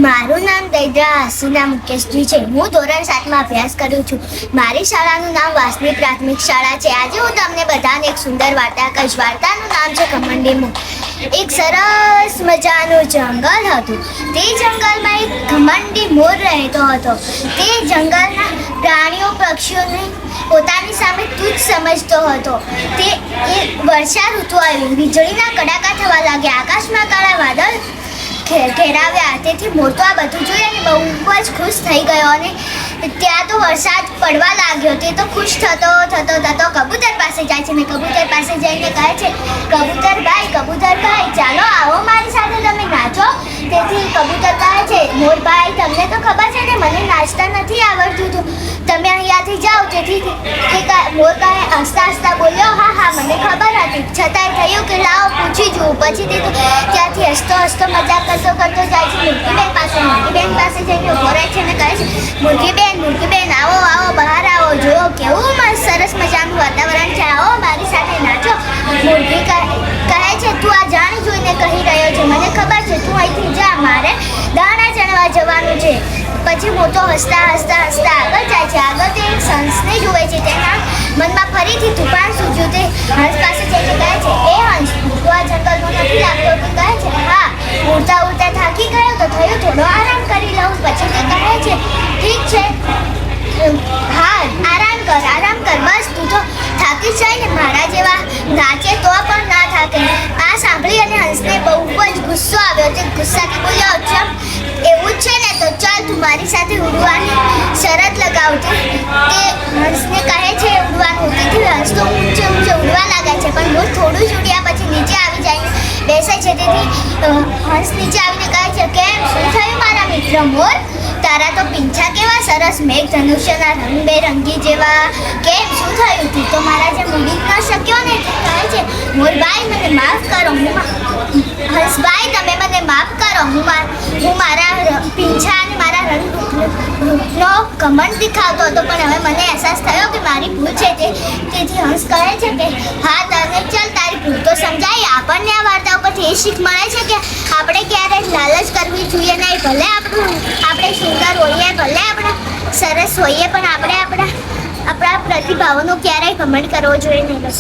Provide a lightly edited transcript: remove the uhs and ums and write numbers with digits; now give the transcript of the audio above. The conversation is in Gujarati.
મારું નામ દૈદ્રા હસીના મુકેશજી છે. હું ધોરણ 7માં અભ્યાસ કરું છું. મારી શાળાનું નામ વાસની પ્રાથમિક શાળા છે. આજે હું તમને બધાને એક સુંદર વાર્તા કહીશ. વાર્તાનું નામ છે ઘમંડી મોર. એક સરસ મજાનું જંગલ હતું. તે જંગલમાં એક ઘમંડી મોર રહેતો હતો. તે જંગલના પ્રાણીઓ પક્ષીઓને પોતાની સામે તુચ્છ સમજતો હતો. તે વર્ષા ઋતુ આવી. વીજળીના કડાકા થવા લાગ્યા. આકાશમાં કાળા વાદળ ઘેરાવ્યા. તેથી મોર તો આ બધું જોઈ અને બહુ જ ખુશ થઈ ગયો અને ત્યાં તો વરસાદ પડવા લાગ્યો. તે તો ખુશ થતો કબૂતર પાસે જાય છે ને કબૂતર પાસે જઈને કહે છે, કબૂતરભાઈ ચાલો આવો મારી સાથે, તમે નાચો. તેથી કબૂતર કહે છે, મોરભાઈ તમને તો ખબર છે ને મને નાચતા નથી આવડતું, તો તમે અહીંયાથી જાઓ. તેથી મોર કહે હસતા હસતા બોલ્યો, હા મને ખબર હતી, છતાંય થયું કે લાવો પૂછી જુઓ. પછી તે ત્યાંથી હસતો મજાક કરતો જાય છે મુરગીબેન પાસે જઈને ઉભો રહે છે અને કહે છે, મુરગીબેન આવો બહાર આવો, જુઓ કેવું સરસ મજાનું વાતાવરણ છે, આવો મારી સાથે નાચો. મુરગી કહે છે, તું આ જાણી જોઈને કહી રહ્યો છે, મને ખબર છે, તું અહીંથી જા, મારે દાણા ચણવા જવાનું છે. પછી મોટો હસતા આગળ જાય છે. આગળ તે એક હંસને જુએ છે. તેના મનમાં ફરીથી તૂફાન સૂઝ્યું. તે હંસ પાસે જઈને કહે છે, એ હંસ તું આ જંગલમાં નથી લાગતો? કહે છે, હા, ઉડતા થાકી ગયો તો થયું થોડો આરામ કરી લઉં. પછી તે કહે છે, ઠીક છે, હા આરામ કર, બસ તું તો થાકી જાય ને, મારા જેવા નાચે તો પણ ના થાકે. આ સાંભળી અને હંસને બહુ જ ગુસ્સો આવ્યો. તે ગુસ્સાથી બોલ્યો, ચમ એવું જ છે ને, તો ચાલ તું મારી સાથે ઉડવાની શરત લગાવતી. તે હંસને કહે છે ઉડવાનું. તેથી હંસ તો ઊંચે ઉડવા લાગે છે, પણ મોર થોડું જ ઉડ્યા પછી નીચે આવી જઈને બેસે છે. તેથી હંસ નીચે આવીને કહે છે, કેમ, શું થયું મારા મિત્ર મોર? તારા તો પીંછા કેવા સરસ, મેઘધનુષ્યના રંગબેરંગી જેવા. કેમ, શું થયું? તું તો મારા જેમ ઉડી ન શક્યો ને? કહે છે, મોરભાઈ મને માફ કરો. હંસભાઈ તમે મને માફ કરો. હું મારા પીંછા અને મારા રંગનો ઘમંડ દેખાવતો હતો, પણ હવે મને અહેસાસ થયો કે મારી ભૂલ છે. તેથી હંસ કહે છે કે હા, તને ચાલ તારી ભૂલ તો સમજાય. આપણને આ વાર્તા ઉપરથી એ શીખ મળે છે કે આપણે ક્યારેય લાલચ કરવી જોઈએ નહીં. ભલે આપણે સુંદર હોઈએ, ભલે આપણે સરસ હોઈએ, પણ આપણે આપણા પ્રતિભાવોનો ક્યારેય ઘમંડ કરવો જોઈએ નહીં.